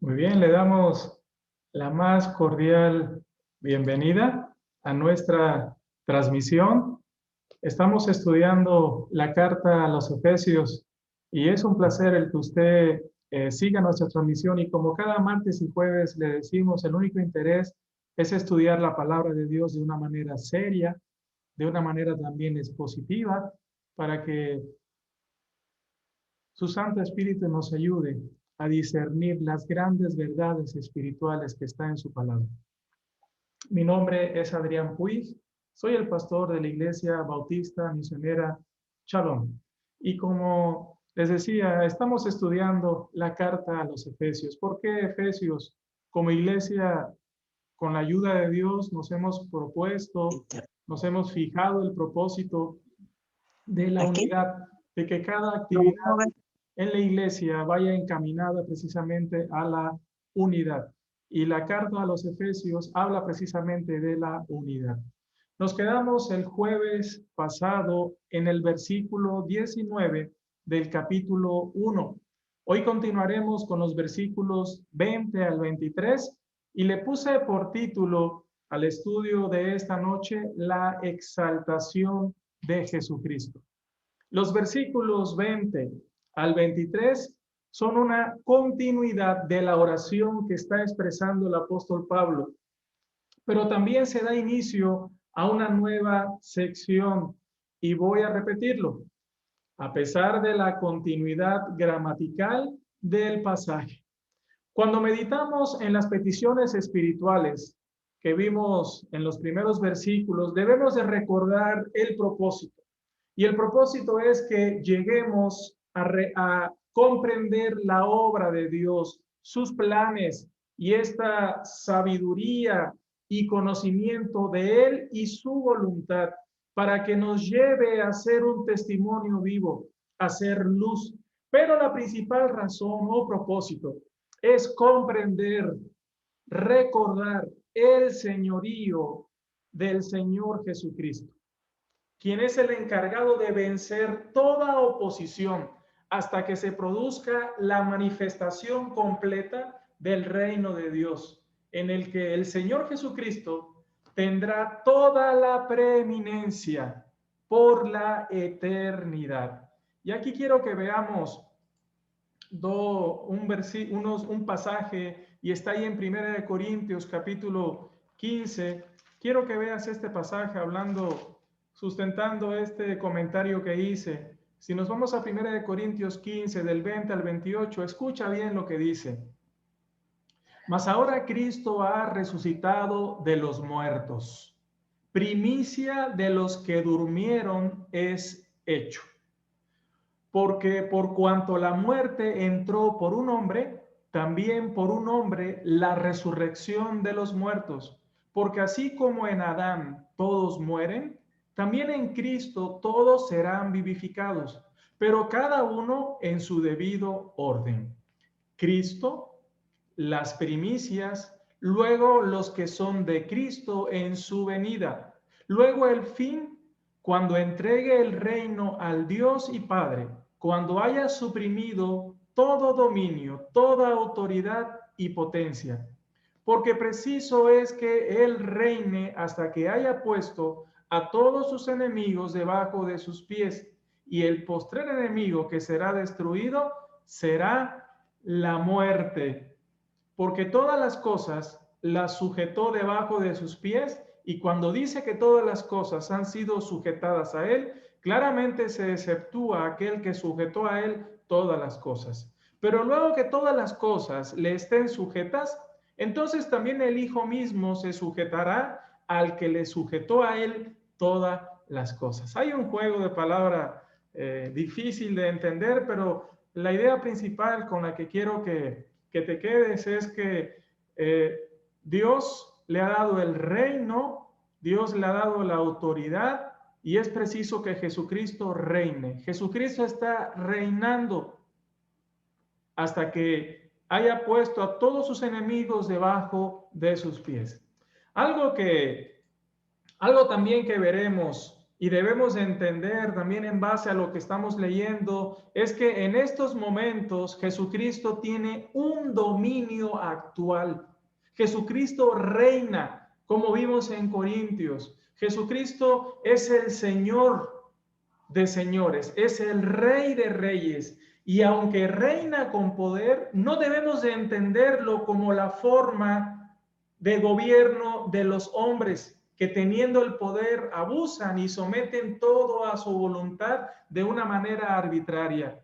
Muy bien, le damos la más cordial bienvenida a nuestra transmisión. Estamos estudiando la carta a los Efesios y es un placer el que usted siga nuestra transmisión y como cada martes y jueves le decimos, el único interés es estudiar la palabra de Dios de una manera seria, de una manera también expositiva, para que su Santo Espíritu nos ayude a discernir las grandes verdades espirituales que están en su palabra. Mi nombre es Adrián Puig, soy el pastor de la Iglesia Bautista Misionera Shalom. Y como les decía, estamos estudiando la carta a los Efesios. ¿Por qué Efesios? Como iglesia, con la ayuda de Dios, nos hemos propuesto, nos hemos fijado el propósito de la Aquí unidad, de que cada lo actividad vamos a ver. en la iglesia vaya encaminada precisamente a la unidad. Y la carta a los Efesios habla precisamente de la unidad. Nos quedamos el jueves pasado en el versículo 19 del capítulo 1. Hoy continuaremos con los versículos 20 al 23 y le puse por título al estudio de esta noche la exaltación de Jesucristo. Los versículos 20 al 23 son una continuidad de la oración que está expresando el apóstol Pablo, pero también se da inicio a una nueva sección y voy a repetirlo, a pesar de la continuidad gramatical del pasaje. Cuando meditamos en las peticiones espirituales que vimos en los primeros versículos, debemos de recordar el propósito. Y el propósito es que lleguemos a comprender la obra de Dios, sus planes y esta sabiduría y conocimiento de Él y su voluntad para que nos lleve a ser un testimonio vivo, a ser luz. Pero la principal razón o propósito es comprender, recordar el señorío del Señor Jesucristo, quien es el encargado de vencer toda oposición hasta que se produzca la manifestación completa del reino de Dios, en el que el Señor Jesucristo tendrá toda la preeminencia por la eternidad. Y aquí quiero que veamos un pasaje, y está ahí en 1 Corintios capítulo 15. Quiero que veas este pasaje sustentando este comentario que hice. Si nos vamos a 1 Corintios 15, del 20 al 28, escucha bien lo que dice. Mas ahora Cristo ha resucitado de los muertos. Primicia de los que durmieron es hecho. Porque por cuanto la muerte entró por un hombre, también por un hombre la resurrección de los muertos. Porque así como en Adán todos mueren, también en Cristo todos serán vivificados, pero cada uno en su debido orden. Cristo, las primicias, luego los que son de Cristo en su venida, luego el fin, cuando entregue el reino al Dios y Padre, cuando haya suprimido todo dominio, toda autoridad y potencia. Porque preciso es que Él reine hasta que haya puesto a todos sus enemigos debajo de sus pies, y el postrer enemigo que será destruido será la muerte, porque todas las cosas las sujetó debajo de sus pies, y cuando dice que todas las cosas han sido sujetadas a él, claramente se exceptúa aquel que sujetó a él todas las cosas. Pero luego que todas las cosas le estén sujetas, entonces también el Hijo mismo se sujetará al que le sujetó a él todas las cosas. Hay un juego de palabra difícil de entender, pero la idea principal con la que quiero que te quedes es que Dios le ha dado el reino, Dios le ha dado la autoridad y es preciso que Jesucristo reine. Jesucristo está reinando hasta que haya puesto a todos sus enemigos debajo de sus pies. Algo también que veremos y debemos entender también en base a lo que estamos leyendo, es que en estos momentos Jesucristo tiene un dominio actual. Jesucristo reina, como vimos en Corintios. Jesucristo es el Señor de señores, es el Rey de reyes. Y aunque reina con poder, no debemos de entenderlo como la forma de gobierno de los hombres, que teniendo el poder abusan y someten todo a su voluntad de una manera arbitraria.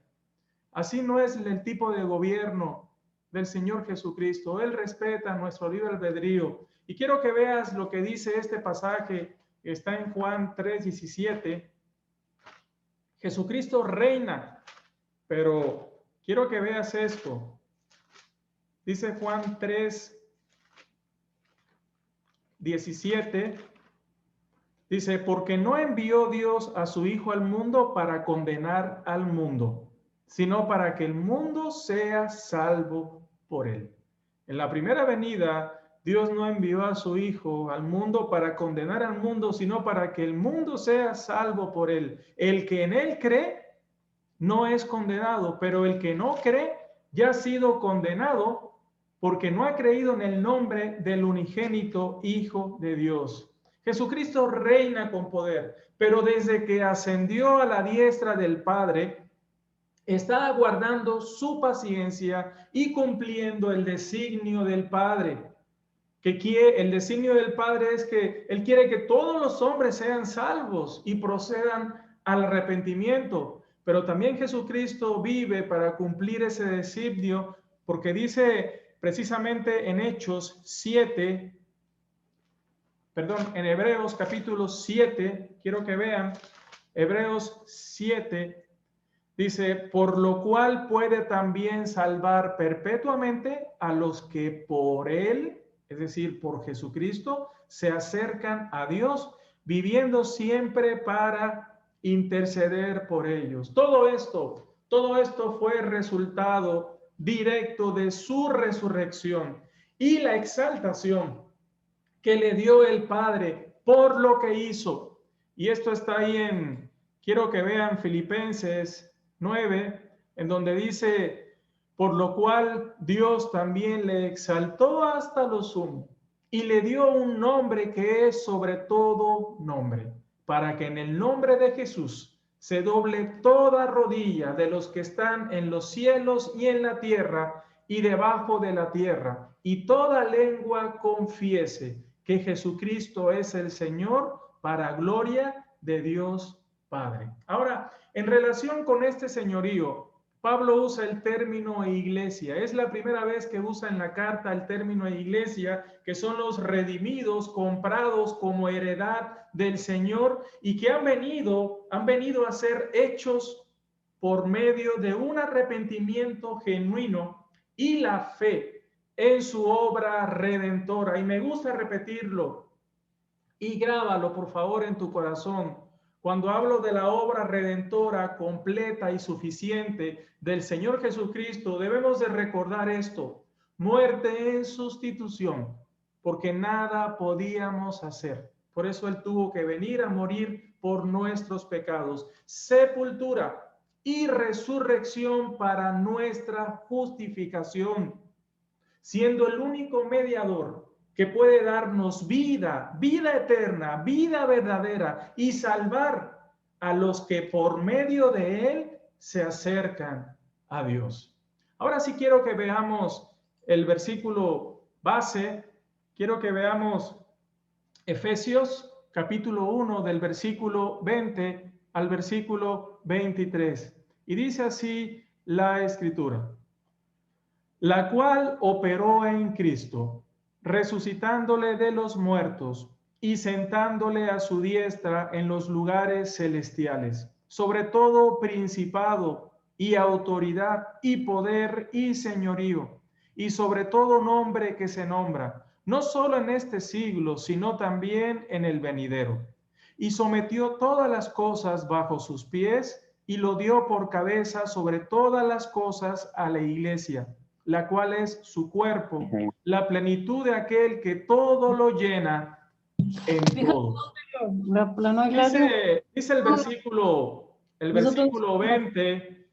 Así no es el tipo de gobierno del Señor Jesucristo. Él respeta nuestro libre albedrío. Y quiero que veas lo que dice este pasaje, que está en Juan 3:17. Jesucristo reina, pero quiero que veas esto. Dice Juan 3:17, dice, porque no envió Dios a su Hijo al mundo para condenar al mundo, sino para que el mundo sea salvo por él. En la primera venida, Dios no envió a su Hijo al mundo para condenar al mundo, sino para que el mundo sea salvo por él. El que en él cree no es condenado, pero el que no cree ya ha sido condenado porque no ha creído en el nombre del unigénito Hijo de Dios. Jesucristo reina con poder, pero desde que ascendió a la diestra del Padre, está aguardando su paciencia y cumpliendo el designio del Padre. El designio del Padre es que Él quiere que todos los hombres sean salvos y procedan al arrepentimiento. Pero también Jesucristo vive para cumplir ese designio, porque dice precisamente en Hebreos capítulo 7, quiero que vean, Hebreos 7, dice, por lo cual puede también salvar perpetuamente a los que por Él, es decir, por Jesucristo, se acercan a Dios, viviendo siempre para interceder por ellos. Todo esto fue resultado directo de su resurrección y la exaltación que le dio el Padre por lo que hizo. Y esto está ahí quiero que vean Filipenses 9, en donde dice, por lo cual Dios también le exaltó hasta lo sumo y le dio un nombre que es sobre todo nombre, para que en el nombre de Jesús se doble toda rodilla de los que están en los cielos y en la tierra y debajo de la tierra, y toda lengua confiese que Jesucristo es el Señor, para gloria de Dios Padre. Ahora, en relación con este señorío, Pablo usa el término iglesia. Es la primera vez que usa en la carta el término iglesia, que son los redimidos, comprados como heredad del Señor y que han venido a ser hechos por medio de un arrepentimiento genuino y la fe en su obra redentora. Y me gusta repetirlo y grábalo por favor en tu corazón. Cuando hablo de la obra redentora completa y suficiente del Señor Jesucristo, debemos de recordar esto: muerte en sustitución, porque nada podíamos hacer. Por eso Él tuvo que venir a morir por nuestros pecados. Sepultura y resurrección para nuestra justificación, siendo el único mediador que puede darnos vida eterna, vida verdadera y salvar a los que por medio de Él se acercan a Dios. Ahora sí quiero que veamos el versículo base, quiero que veamos Efesios capítulo 1 del versículo 20 al versículo 23. Y dice así la Escritura: la cual operó en Cristo, resucitándole de los muertos y sentándole a su diestra en los lugares celestiales, sobre todo principado y autoridad y poder y señorío, y sobre todo nombre que se nombra, no solo en este siglo, sino también en el venidero. Y sometió todas las cosas bajo sus pies y lo dio por cabeza sobre todas las cosas a la iglesia, la cual es su cuerpo, la plenitud de aquel que todo lo llena en todos. La nueva clase. Dice el versículo 20,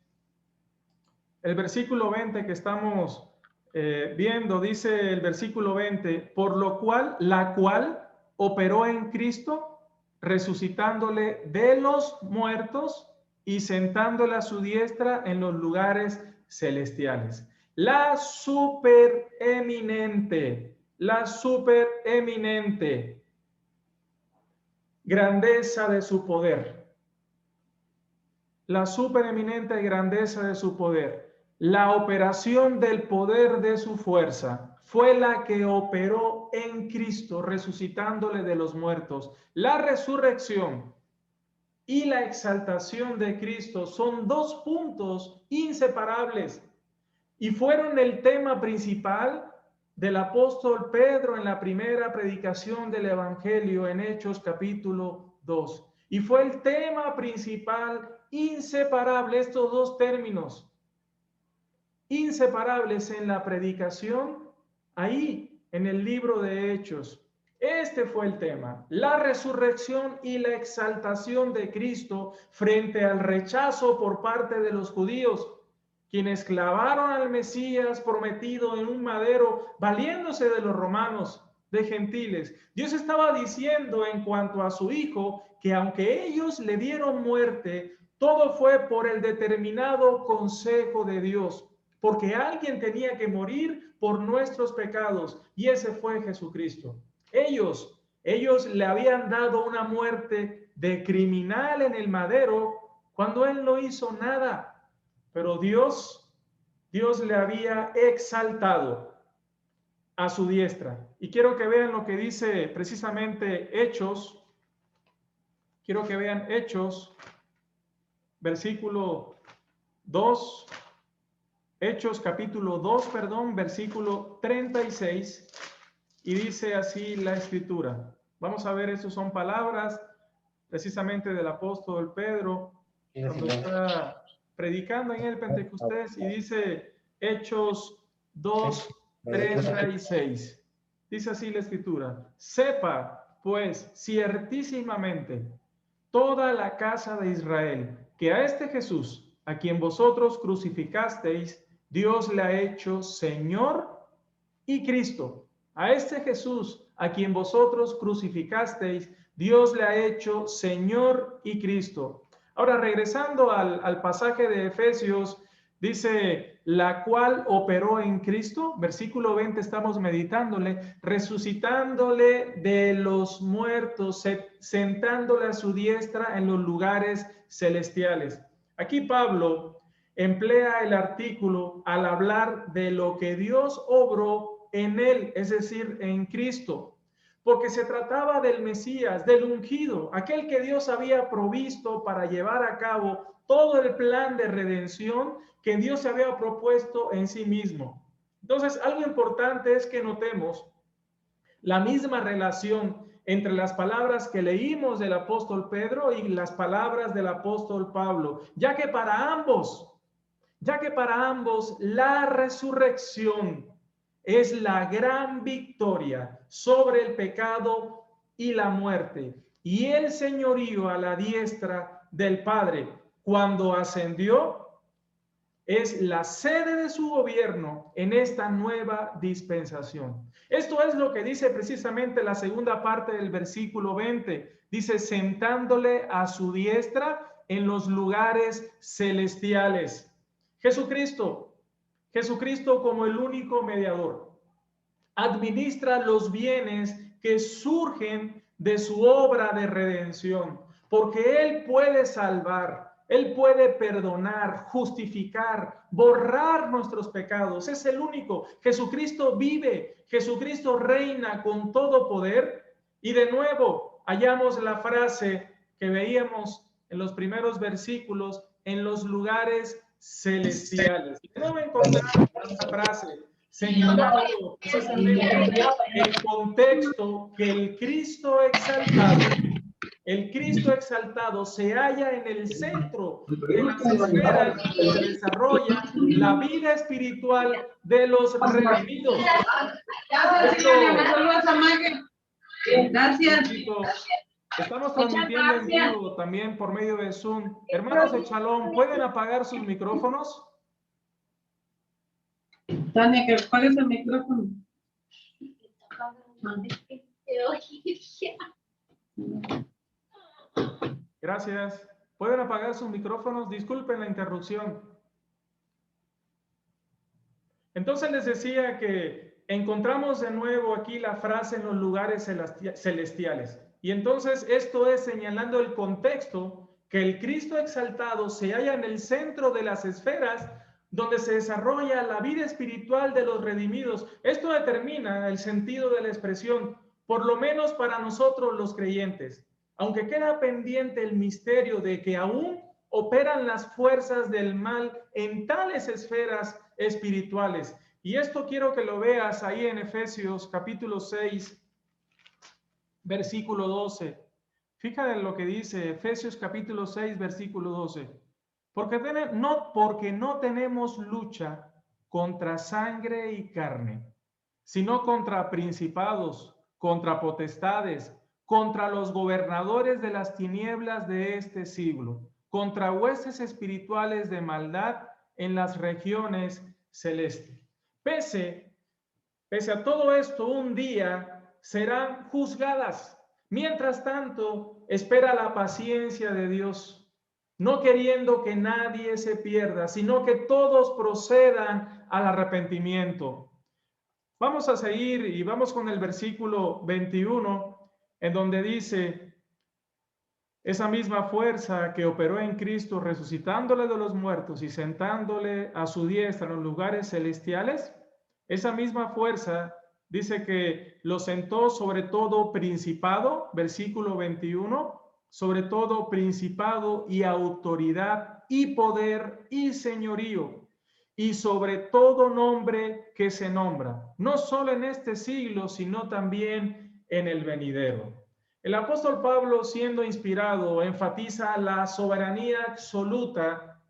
el versículo 20 que estamos viendo, dice el versículo 20, por lo cual, la cual operó en Cristo, resucitándole de los muertos y sentándole a su diestra en los lugares celestiales. La supereminente grandeza de su poder. La supereminente grandeza de su poder. La operación del poder de su fuerza fue la que operó en Cristo, resucitándole de los muertos. La resurrección y la exaltación de Cristo son dos puntos inseparables y fueron el tema principal del apóstol Pedro en la primera predicación del Evangelio en Hechos capítulo 2. Y fue el tema principal, inseparable, estos dos términos, inseparables en la predicación, ahí en el libro de Hechos. Este fue el tema, la resurrección y la exaltación de Cristo frente al rechazo por parte de los judíos, quienes clavaron al Mesías prometido en un madero, valiéndose de los romanos, de gentiles. Dios estaba diciendo en cuanto a su Hijo, que aunque ellos le dieron muerte, todo fue por el determinado consejo de Dios, porque alguien tenía que morir por nuestros pecados, y ese fue Jesucristo. Ellos le habían dado una muerte de criminal en el madero, cuando Él no hizo nada. Pero Dios le había exaltado a su diestra. Y quiero que vean lo que dice precisamente Hechos. Quiero que vean Hechos, versículo 2. Hechos capítulo 2, versículo 36. Y dice así la escritura. Vamos a ver, esas son palabras precisamente del apóstol Pedro, cuando está predicando en el Pentecostés, y dice Hechos 2:36. Dice así la escritura: sepa pues ciertísimamente toda la casa de Israel que a este Jesús, a quien vosotros crucificasteis, Dios le ha hecho Señor y Cristo. A este Jesús, a quien vosotros crucificasteis, Dios le ha hecho Señor y Cristo. Ahora, regresando al pasaje de Efesios, dice, la cual operó en Cristo, versículo 20, estamos meditándole, resucitándole de los muertos, sentándole a su diestra en los lugares celestiales. Aquí Pablo emplea el artículo al hablar de lo que Dios obró en él, es decir, en Cristo, porque se trataba del Mesías, del ungido, aquel que Dios había provisto para llevar a cabo todo el plan de redención que Dios se había propuesto en sí mismo. Entonces, algo importante es que notemos la misma relación entre las palabras que leímos del apóstol Pedro y las palabras del apóstol Pablo, ya que para ambos la resurrección es la gran victoria sobre el pecado y la muerte, y el señorío a la diestra del Padre, cuando ascendió, es la sede de su gobierno en esta nueva dispensación. Esto es lo que dice precisamente la segunda parte del versículo 20. Dice, sentándole a su diestra en los lugares celestiales. Jesucristo como el único mediador, administra los bienes que surgen de su obra de redención, porque Él puede salvar, Él puede perdonar, justificar, borrar nuestros pecados. Es el único. Jesucristo vive, Jesucristo reina con todo poder. Y de nuevo hallamos la frase que veíamos en los primeros versículos, en los lugares celestiales. No encontrar esta frase señalando precisamente el contexto que el Cristo exaltado se halla en el centro de las esferas donde se desarrolla la vida espiritual de los redimidos. Gracias. Estamos transmitiendo en vivo también por medio de Zoom. Hermanos de Shalom, ¿pueden apagar sus micrófonos? Tania, que apagues el micrófono. Gracias. ¿Pueden apagar sus micrófonos? Disculpen la interrupción. Entonces les decía que encontramos de nuevo aquí la frase en los lugares celestiales. Y entonces esto es señalando el contexto que el Cristo exaltado se halla en el centro de las esferas donde se desarrolla la vida espiritual de los redimidos. Esto determina el sentido de la expresión, por lo menos para nosotros los creyentes. Aunque queda pendiente el misterio de que aún operan las fuerzas del mal en tales esferas espirituales. Y esto quiero que lo veas ahí en Efesios capítulo 6, versículo 12. Fíjate en lo que dice Efesios capítulo 6, versículo 12. Porque no tenemos lucha contra sangre y carne, sino contra principados, contra potestades, contra los gobernadores de las tinieblas de este siglo, contra huestes espirituales de maldad en las regiones celestes. Pese a todo esto, un día serán juzgadas. Mientras tanto, espera la paciencia de Dios, no queriendo que nadie se pierda, sino que todos procedan al arrepentimiento. Vamos a seguir y vamos con el versículo 21, en donde dice: esa misma fuerza que operó en Cristo, resucitándole de los muertos y sentándole a su diestra en los lugares celestiales, esa misma fuerza dice que lo sentó sobre todo principado, versículo 21, sobre todo principado y autoridad y poder y señorío, y sobre todo nombre que se nombra, no solo en este siglo, sino también en el venidero. El apóstol Pablo, siendo inspirado, enfatiza la soberanía absoluta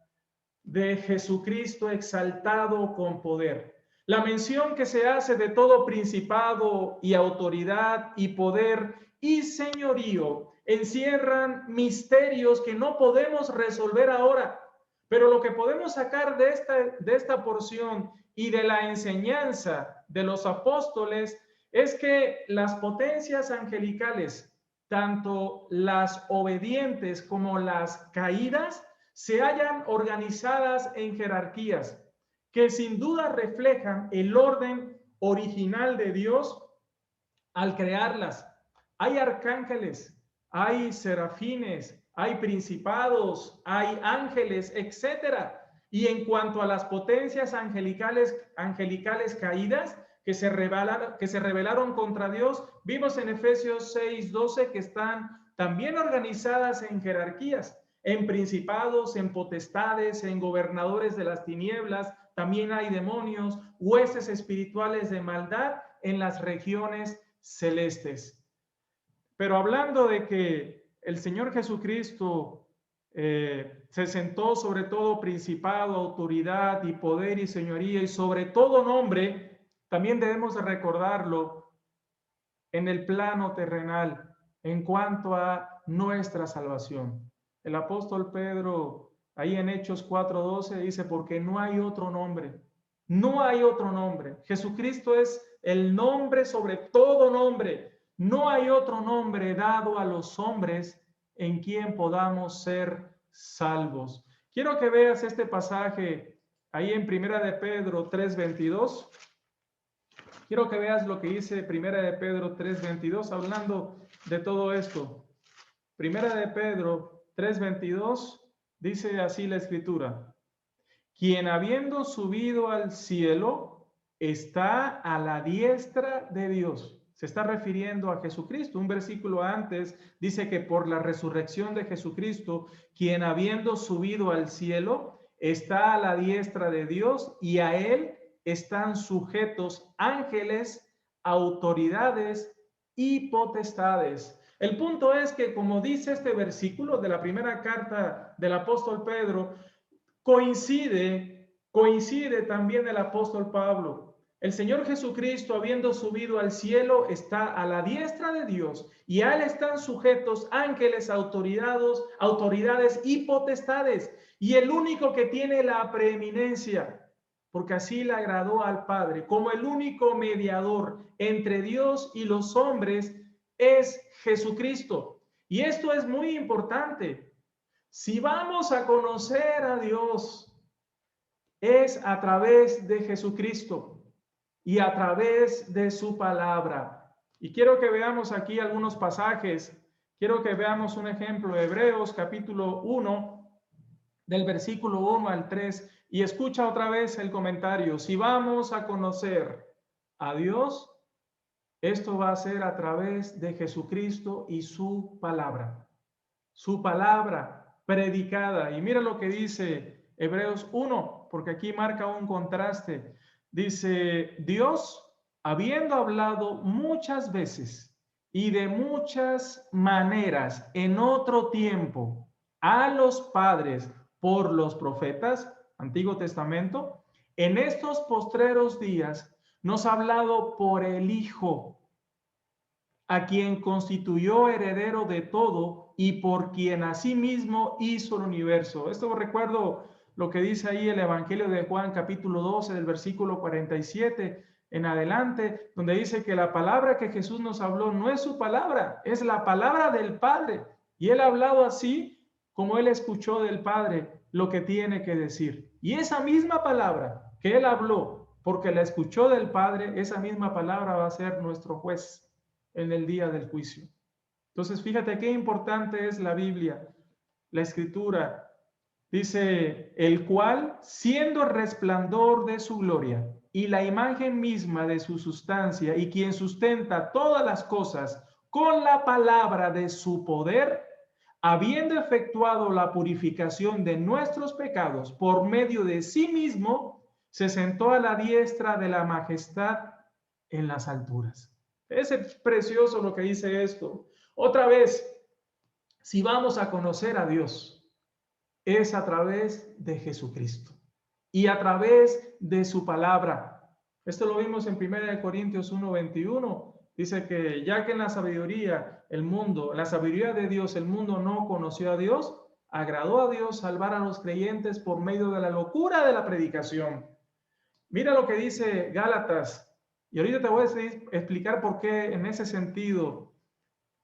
de Jesucristo exaltado con poder. La mención que se hace de todo principado y autoridad y poder y señorío encierran misterios que no podemos resolver ahora, pero lo que podemos sacar de esta porción y de la enseñanza de los apóstoles es que las potencias angelicales, tanto las obedientes como las caídas, se hallan organizadas en jerarquías que sin duda reflejan el orden original de Dios al crearlas. Hay arcángeles, hay serafines, hay principados, hay ángeles, etcétera. Y en cuanto a las potencias angelicales caídas que se rebelaron contra Dios, vimos en Efesios 6:12 que están también organizadas en jerarquías, en principados, en potestades, en gobernadores de las tinieblas. También hay demonios, huestes espirituales de maldad en las regiones celestes. Pero hablando de que el Señor Jesucristo se sentó sobre todo principado, autoridad y poder y señoría y sobre todo nombre, también debemos de recordarlo en el plano terrenal en cuanto a nuestra salvación. El apóstol Pedro, ahí en Hechos 4:12, dice: porque no hay otro nombre, no hay otro nombre. Jesucristo es el nombre sobre todo nombre. No hay otro nombre dado a los hombres en quien podamos ser salvos. Quiero que veas este pasaje ahí en Primera de Pedro 3:22. Quiero que veas lo que dice Primera de Pedro 3:22, hablando de todo esto. Primera de Pedro 3:22 dice así la escritura: quien habiendo subido al cielo está a la diestra de Dios. Se está refiriendo a Jesucristo. Un versículo antes dice que por la resurrección de Jesucristo, quien habiendo subido al cielo está a la diestra de Dios, y a él están sujetos ángeles, autoridades y potestades. El punto es que, como dice este versículo de la primera carta del apóstol Pedro, coincide también el apóstol Pablo. El Señor Jesucristo, habiendo subido al cielo, está a la diestra de Dios y a Él están sujetos ángeles, autoridades y potestades. Y el único que tiene la preeminencia, porque así le agradó al Padre, como el único mediador entre Dios y los hombres, es Jesucristo. Y esto es muy importante. Si vamos a conocer a Dios, es a través de Jesucristo y a través de su palabra. Y quiero que veamos aquí algunos pasajes. Quiero que veamos un ejemplo, Hebreos capítulo 1, del versículo 1 al 3, y escucha otra vez el comentario. Si vamos a conocer a Dios, esto va a ser a través de Jesucristo y su palabra predicada. Y mira lo que dice Hebreos 1, porque aquí marca un contraste. Dice, Dios, habiendo hablado muchas veces y de muchas maneras en otro tiempo a los padres por los profetas, Antiguo Testamento, en estos postreros días nos ha hablado por el Hijo, a quien constituyó heredero de todo y por quien asimismo hizo el universo. Esto recuerdo lo que dice ahí el Evangelio de Juan capítulo 12 del versículo 47 en adelante, donde dice que la palabra que Jesús nos habló no es su palabra, es la palabra del Padre. Y él ha hablado así como él escuchó del Padre lo que tiene que decir. Y esa misma palabra que él habló porque la escuchó del Padre, esa misma palabra va a ser nuestro juez en el día del juicio. Entonces, fíjate qué importante es la Biblia, la Escritura. Dice, el cual, siendo resplandor de su gloria y la imagen misma de su sustancia, y quien sustenta todas las cosas con la palabra de su poder, habiendo efectuado la purificación de nuestros pecados por medio de sí mismo, se sentó a la diestra de la majestad en las alturas. Es precioso lo que dice esto. Otra vez, si vamos a conocer a Dios, es a través de Jesucristo y a través de su palabra. Esto lo vimos en 1 Corintios 1:21. Dice que ya que en la sabiduría la sabiduría de Dios, el mundo no conoció a Dios, agradó a Dios salvar a los creyentes por medio de la locura de la predicación. Mira lo que dice Gálatas. Y ahorita te voy a explicar por qué en ese sentido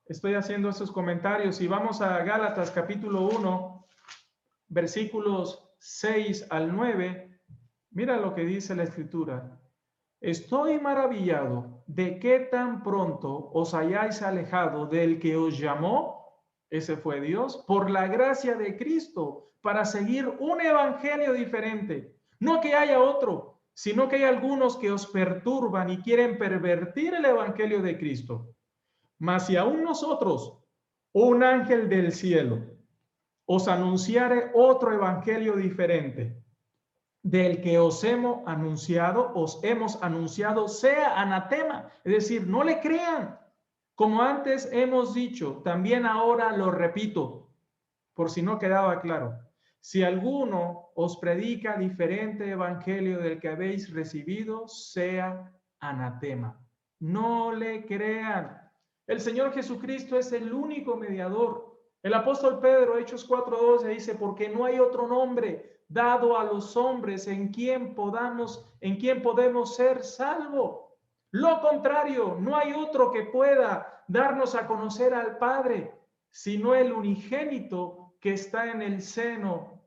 estoy haciendo esos comentarios. Y vamos a Gálatas capítulo 1, versículos 6 al 9. Mira lo que dice la Escritura. Estoy maravillado de que tan pronto os hayáis alejado del que os llamó, ese fue Dios, por la gracia de Cristo, para seguir un evangelio diferente. No que haya otro, sino que hay algunos que os perturban y quieren pervertir el evangelio de Cristo. Mas si aún nosotros, un ángel del cielo, os anunciare otro evangelio diferente del que os hemos anunciado, sea anatema, es decir, no le crean. Como antes hemos dicho, también ahora lo repito, por si no quedaba claro. Si alguno os predica diferente evangelio del que habéis recibido, sea anatema. No le crean. El Señor Jesucristo es el único mediador. El apóstol Pedro, Hechos 4:12, dice, porque no hay otro nombre dado a los hombres en quien podemos ser salvos. Lo contrario, no hay otro que pueda darnos a conocer al Padre, sino el unigénito que está en el seno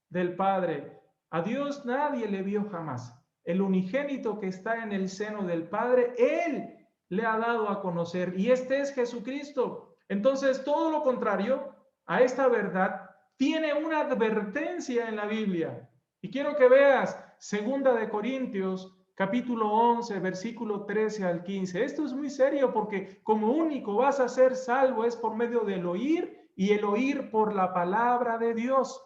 del Padre. A Dios nadie le vio jamás. El unigénito que está en el seno del Padre, Él le ha dado a conocer. Y este es Jesucristo. Entonces, todo lo contrario a esta verdad tiene una advertencia en la Biblia. Y quiero que veas 2 Corintios capítulo 11, versículo 13 al 15. Esto es muy serio porque como único vas a ser salvo es por medio del oír, y el oír por la palabra de Dios.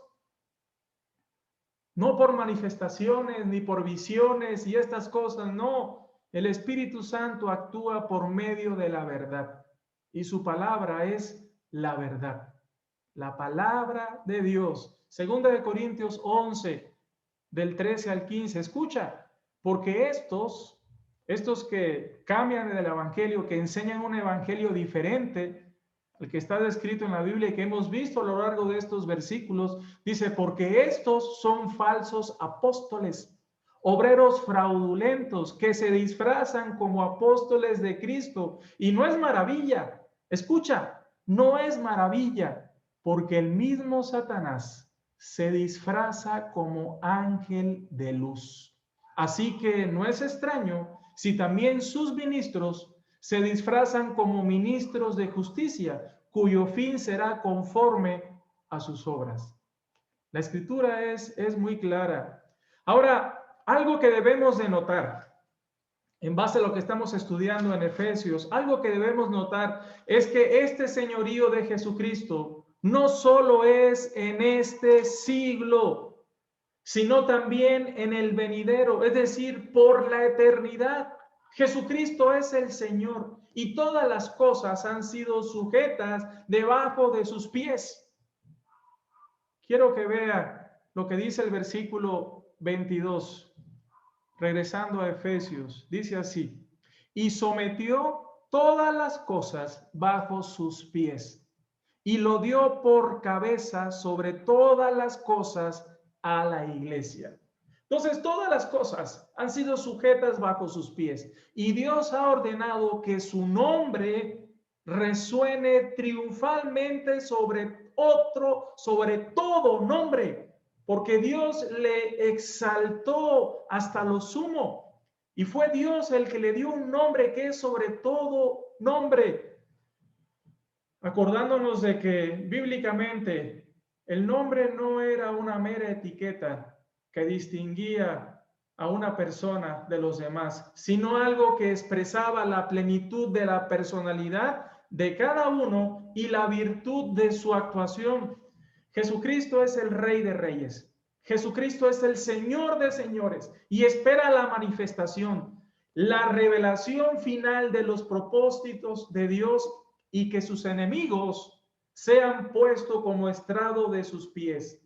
No por manifestaciones ni por visiones y estas cosas, no. El Espíritu Santo actúa por medio de la verdad y su palabra es la verdad. La palabra de Dios. 2 Corintios 11, del 13 al 15. Escucha, porque estos estos que cambian del evangelio, que enseñan un evangelio diferente al que está descrito en la Biblia y que hemos visto a lo largo de estos versículos, dice, porque estos son falsos apóstoles, obreros fraudulentos que se disfrazan como apóstoles de Cristo. Y no es maravilla, escucha, no es maravilla, porque el mismo Satanás se disfraza como ángel de luz. Así que no es extraño si también sus ministros se disfrazan como ministros de justicia, cuyo fin será conforme a sus obras. La escritura es muy clara. Ahora, algo que debemos de notar, en base a lo que estamos estudiando en Efesios, algo que debemos notar es que este señorío de Jesucristo no solo es en este siglo, sino también en el venidero, es decir, por la eternidad. Jesucristo es el Señor y todas las cosas han sido sujetas debajo de sus pies. Quiero que vea lo que dice el versículo 22, regresando a Efesios, dice así, y sometió todas las cosas bajo sus pies y lo dio por cabeza sobre todas las cosas a la iglesia. Entonces, todas las cosas han sido sujetas bajo sus pies y Dios ha ordenado que su nombre resuene triunfalmente sobre todo nombre, porque Dios le exaltó hasta lo sumo y fue Dios el que le dio un nombre que es sobre todo nombre. Acordándonos de que bíblicamente el nombre no era una mera etiqueta que distinguía a una persona de los demás, sino algo que expresaba la plenitud de la personalidad de cada uno y la virtud de su actuación. Jesucristo es el Rey de Reyes. Jesucristo es el Señor de señores y espera la manifestación, la revelación final de los propósitos de Dios y que sus enemigos sean puestos como estrado de sus pies.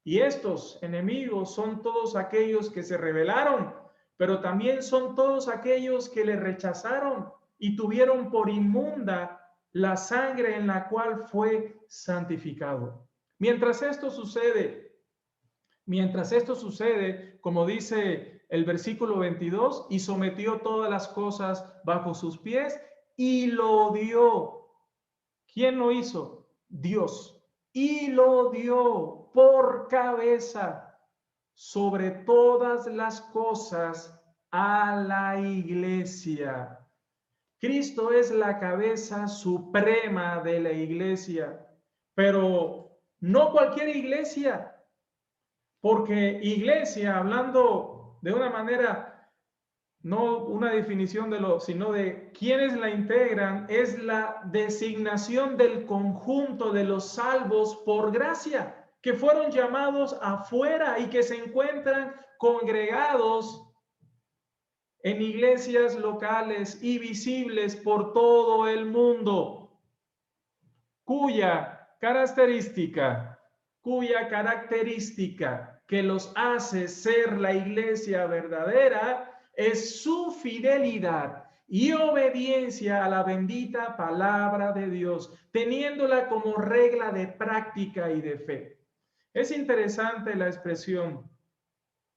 Y estos enemigos son todos aquellos que se rebelaron, pero también son todos aquellos que le rechazaron y tuvieron por inmunda la sangre en la cual fue santificado. Mientras esto sucede, como dice el versículo 22, y sometió todas las cosas bajo sus pies y lo dio. ¿Quién lo hizo? Dios. Y lo dio por cabeza sobre todas las cosas a la iglesia. Cristo es la cabeza suprema de la iglesia, pero no cualquier iglesia, porque iglesia, hablando de una manera, no una definición sino de quienes la integran, es la designación del conjunto de los salvos por gracia, que fueron llamados afuera y que se encuentran congregados en iglesias locales y visibles por todo el mundo, cuya característica que los hace ser la iglesia verdadera es su fidelidad y obediencia a la bendita palabra de Dios, teniéndola como regla de práctica y de fe. Es interesante la expresión.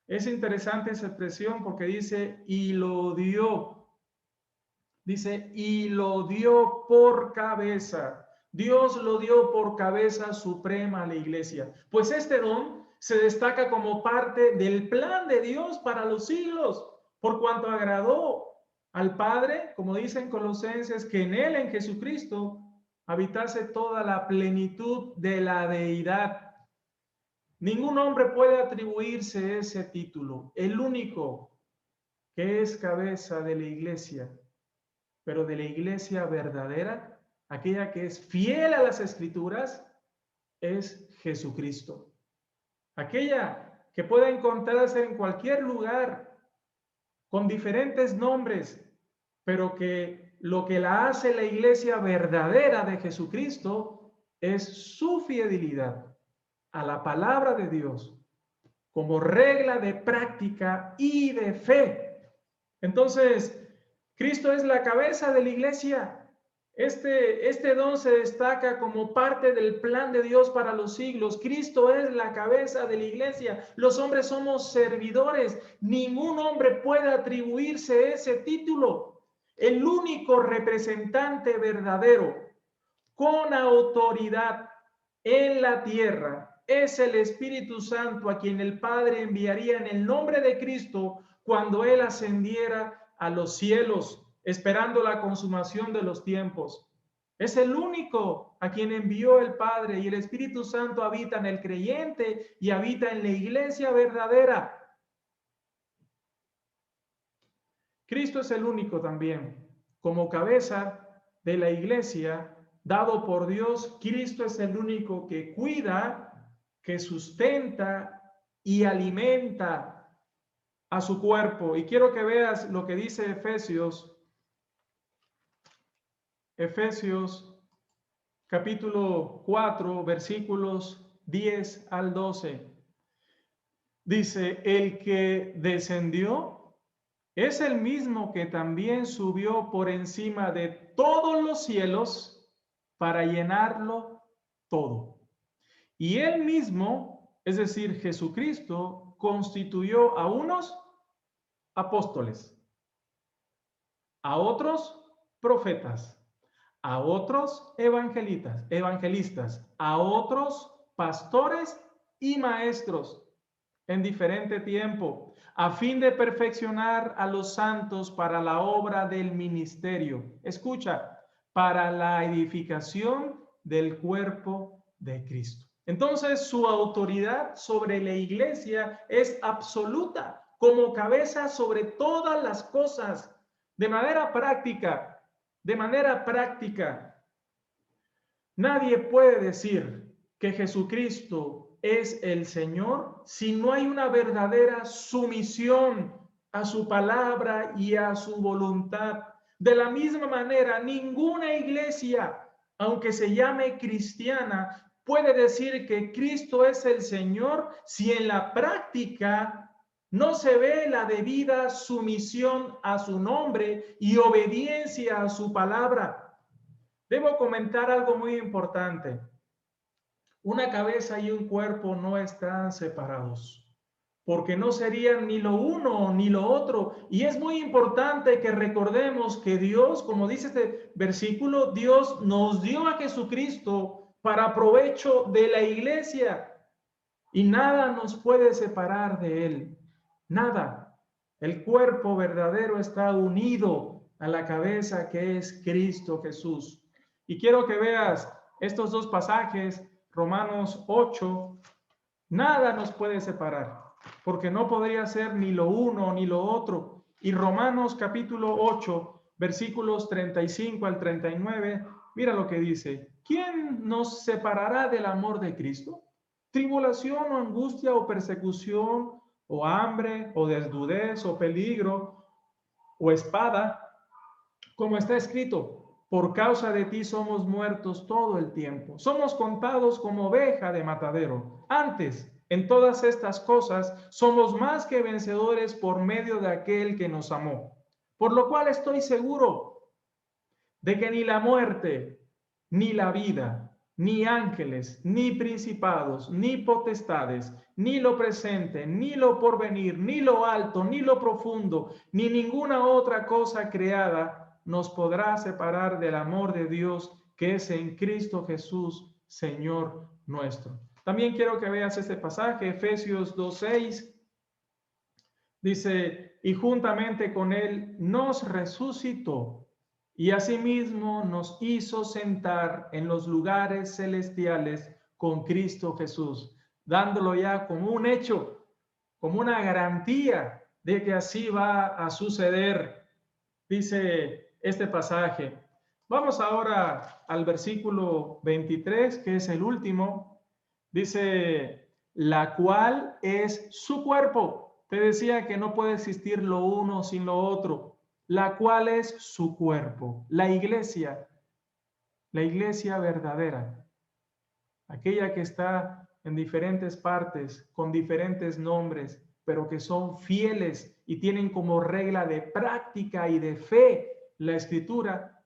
Es interesante esa expresión porque dice, y lo dio. Dice, y lo dio por cabeza. Dios lo dio por cabeza suprema a la iglesia. Pues este don se destaca como parte del plan de Dios para los siglos, por cuanto agradó al Padre, como dicen Colosenses, que en Él, en Jesucristo, habitase toda la plenitud de la deidad. Ningún hombre puede atribuirse ese título. El único que es cabeza de la iglesia, pero de la iglesia verdadera, aquella que es fiel a las escrituras, es Jesucristo. Aquella que puede encontrarse en cualquier lugar con diferentes nombres, pero que lo que la hace la iglesia verdadera de Jesucristo es su fidelidad a la palabra de Dios como regla de práctica y de fe. Entonces, Cristo es la cabeza de la iglesia. Este don se destaca como parte del plan de Dios para los siglos. Cristo es la cabeza de la iglesia. Los hombres somos servidores. Ningún hombre puede atribuirse ese título. El único representante verdadero con autoridad en la tierra es el Espíritu Santo, a quien el Padre enviaría en el nombre de Cristo cuando Él ascendiera a los cielos, esperando la consumación de los tiempos. Es el único a quien envió el Padre, y el Espíritu Santo habita en el creyente y habita en la iglesia verdadera. Cristo es el único también. Como cabeza de la iglesia, dado por Dios, Cristo es el único que cuida, que sustenta y alimenta a su cuerpo. Y quiero que veas lo que dice Efesios capítulo 4, versículos 10 al 12. Dice, el que descendió es el mismo que también subió por encima de todos los cielos para llenarlo todo. Y él mismo, es decir, Jesucristo, constituyó a unos apóstoles, a otros profetas, a otros evangelistas, a otros pastores y maestros en diferente tiempo, a fin de perfeccionar a los santos para la obra del ministerio. Escucha, para la edificación del cuerpo de Cristo. Entonces, su autoridad sobre la iglesia es absoluta, como cabeza sobre todas las cosas, de manera práctica. Nadie puede decir que Jesucristo es el Señor si no hay una verdadera sumisión a su palabra y a su voluntad. De la misma manera, ninguna iglesia, aunque se llame cristiana, puede decir que Cristo es el Señor si en la práctica no se ve la debida sumisión a su nombre y obediencia a su palabra. Debo comentar algo muy importante. Una cabeza y un cuerpo no están separados, porque no serían ni lo uno ni lo otro. Y es muy importante que recordemos que Dios, como dice este versículo, Dios nos dio a Jesucristo para provecho de la iglesia y nada nos puede separar de él. Nada. El cuerpo verdadero está unido a la cabeza que es Cristo Jesús. Y quiero que veas estos dos pasajes, Romanos 8, nada nos puede separar, porque no podría ser ni lo uno ni lo otro. Y Romanos capítulo 8, versículos 35 al 39, mira lo que dice. ¿Quién nos separará del amor de Cristo? ¿Tribulación o angustia o persecución o hambre o desnudez o peligro o espada? Como está escrito, por causa de ti somos muertos todo el tiempo. Somos contados como oveja de matadero. Antes, en todas estas cosas, somos más que vencedores por medio de aquel que nos amó. Por lo cual estoy seguro de que ni la muerte, ni la vida, ni ángeles, ni principados, ni potestades, ni lo presente, ni lo porvenir, ni lo alto, ni lo profundo, ni ninguna otra cosa creada nos podrá separar del amor de Dios que es en Cristo Jesús, Señor nuestro. También quiero que veas este pasaje, Efesios 2:6. Dice, y juntamente con él nos resucitó y asimismo nos hizo sentar en los lugares celestiales con Cristo Jesús, dándolo ya como un hecho, como una garantía de que así va a suceder, dice este pasaje. Vamos ahora al versículo 23, que es el último. Dice, la cual es su cuerpo. Te decía que no puede existir lo uno sin lo otro. La cual es su cuerpo, la iglesia verdadera, aquella que está en diferentes partes, con diferentes nombres, pero que son fieles y tienen como regla de práctica y de fe la Escritura,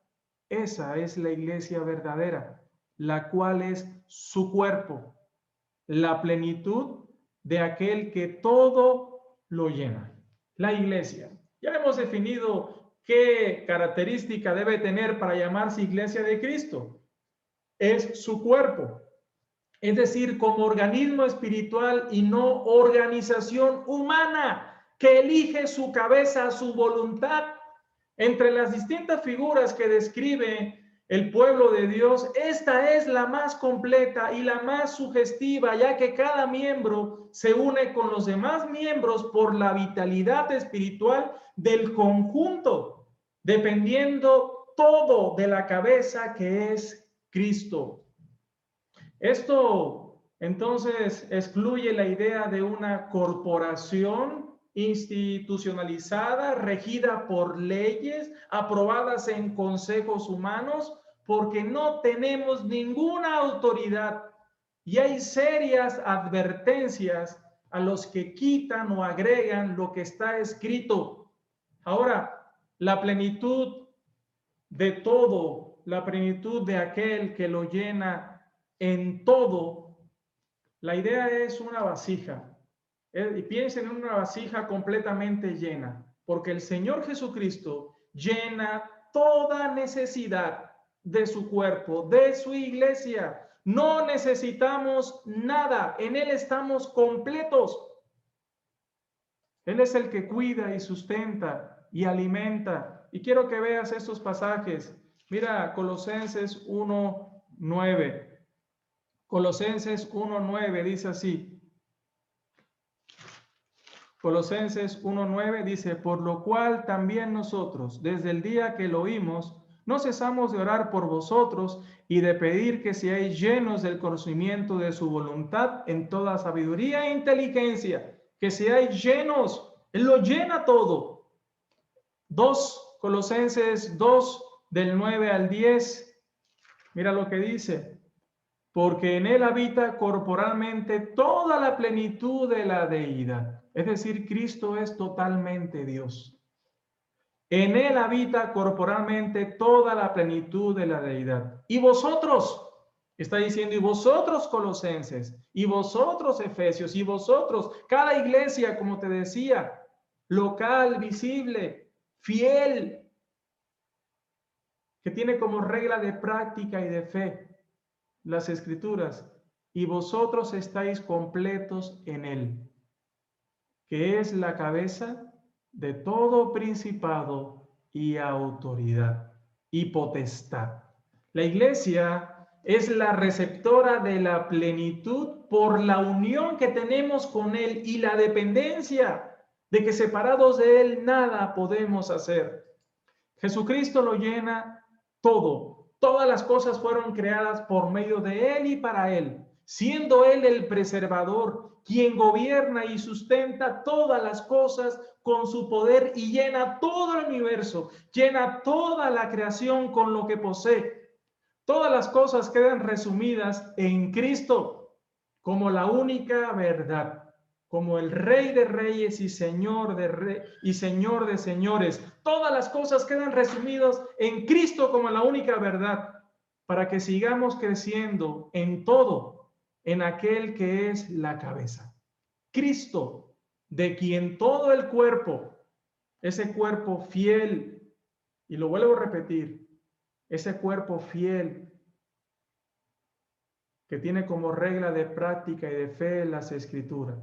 esa es la iglesia verdadera, la cual es su cuerpo, la plenitud de aquel que todo lo llena. La iglesia. Ya hemos definido qué característica debe tener para llamarse iglesia de Cristo. Es su cuerpo, es decir, como organismo espiritual y no organización humana que elige su cabeza, su voluntad. Entre las distintas figuras que describe el pueblo de Dios, esta es la más completa y la más sugestiva, ya que cada miembro se une con los demás miembros por la vitalidad espiritual del conjunto, dependiendo todo de la cabeza que es Cristo. Esto entonces excluye la idea de una corporación institucionalizada, regida por leyes, aprobadas en consejos humanos, porque no tenemos ninguna autoridad y hay serias advertencias a los que quitan o agregan lo que está escrito. Ahora, la plenitud de todo, la plenitud de aquel que lo llena en todo, la idea es una vasija. Y piensen en una vasija completamente llena, porque el Señor Jesucristo llena toda necesidad de su cuerpo, de su iglesia. No necesitamos nada, en Él estamos completos. Él es el que cuida y sustenta y alimenta. Y quiero que veas estos pasajes. Mira, Colosenses 1:9. Colosenses 1:9 dice así. Colosenses 1:9 dice, por lo cual también nosotros, desde el día que lo oímos, no cesamos de orar por vosotros y de pedir que seáis llenos del conocimiento de su voluntad en toda sabiduría e inteligencia, que seáis llenos, Él lo llena todo. Colosenses 2, del 9 al 10, mira lo que dice, porque en Él habita corporalmente toda la plenitud de la deidad. Es decir, Cristo es totalmente Dios. En Él habita corporalmente toda la plenitud de la deidad. Y vosotros, está diciendo, y vosotros Colosenses, y vosotros Efesios, y vosotros, cada iglesia, como te decía, local, visible, fiel, que tiene como regla de práctica y de fe las Escrituras, y vosotros estáis completos en Él, que es la cabeza de todo principado y autoridad y potestad. La iglesia es la receptora de la plenitud por la unión que tenemos con Él y la dependencia de que separados de Él nada podemos hacer. Jesucristo lo llena todo. Todas las cosas fueron creadas por medio de Él y para Él, siendo Él el preservador, quien gobierna y sustenta todas las cosas con su poder y llena todo el universo, llena toda la creación con lo que posee. Todas las cosas quedan resumidas en Cristo como la única verdad, como el Rey de Reyes y Señor de Señores. Todas las cosas quedan resumidas en Cristo como la única verdad, para que sigamos creciendo en todo, en aquel que es la cabeza. Cristo, de quien todo el cuerpo, ese cuerpo fiel, y lo vuelvo a repetir, ese cuerpo fiel que tiene como regla de práctica y de fe las Escrituras.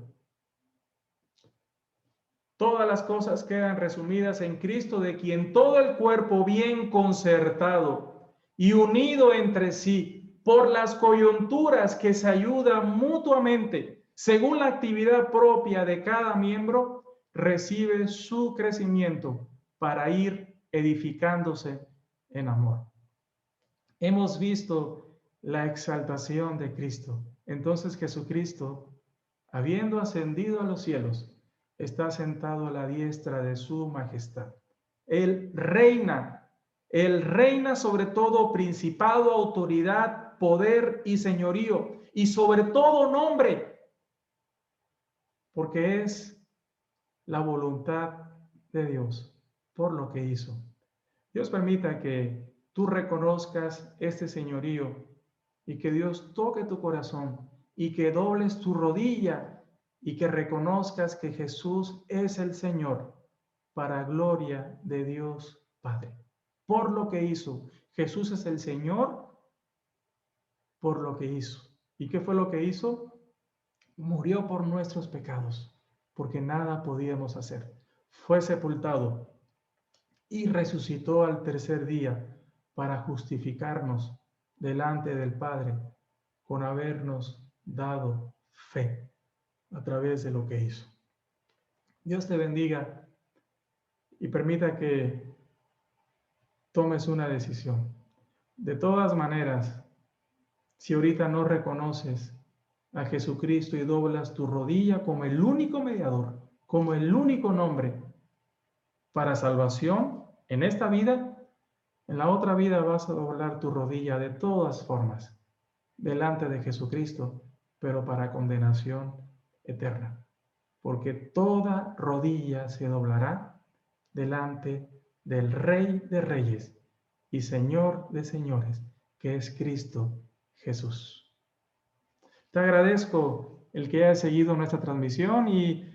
Todas las cosas quedan resumidas en Cristo, de quien todo el cuerpo bien concertado y unido entre sí por las coyunturas que se ayudan mutuamente según la actividad propia de cada miembro, recibe su crecimiento para ir edificándose en amor. Hemos visto la exaltación de Cristo. Entonces Jesucristo, habiendo ascendido a los cielos, está sentado a la diestra de su majestad. Él reina sobre todo principado, autoridad, poder y señorío, y sobre todo nombre, porque es la voluntad de Dios por lo que hizo. Dios permita que tú reconozcas este señorío y que Dios toque tu corazón y que dobles tu rodilla y que reconozcas que Jesús es el Señor para gloria de Dios Padre. Por lo que hizo. Jesús es el Señor por lo que hizo. ¿Y qué fue lo que hizo? Murió por nuestros pecados, porque nada podíamos hacer. Fue sepultado y resucitó al tercer día para justificarnos delante del Padre con habernos dado fe a través de lo que hizo. Dios te bendiga y permita que tomes una decisión. De todas maneras, si ahorita no reconoces a Jesucristo y doblas tu rodilla como el único mediador, como el único nombre para salvación en esta vida, en la otra vida vas a doblar tu rodilla de todas formas delante de Jesucristo, pero para condenación eterna. Porque toda rodilla se doblará delante del Rey de Reyes y Señor de Señores, que es Cristo Jesús. Te agradezco el que hayas seguido nuestra transmisión y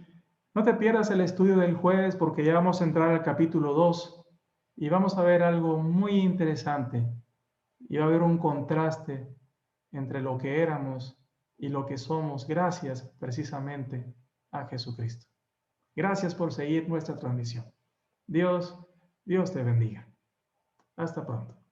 no te pierdas el estudio del jueves porque ya vamos a entrar al capítulo 2 y vamos a ver algo muy interesante y va a haber un contraste entre lo que éramos y lo que somos gracias precisamente a Jesucristo. Gracias por seguir nuestra transmisión. Dios te bendiga. Hasta pronto.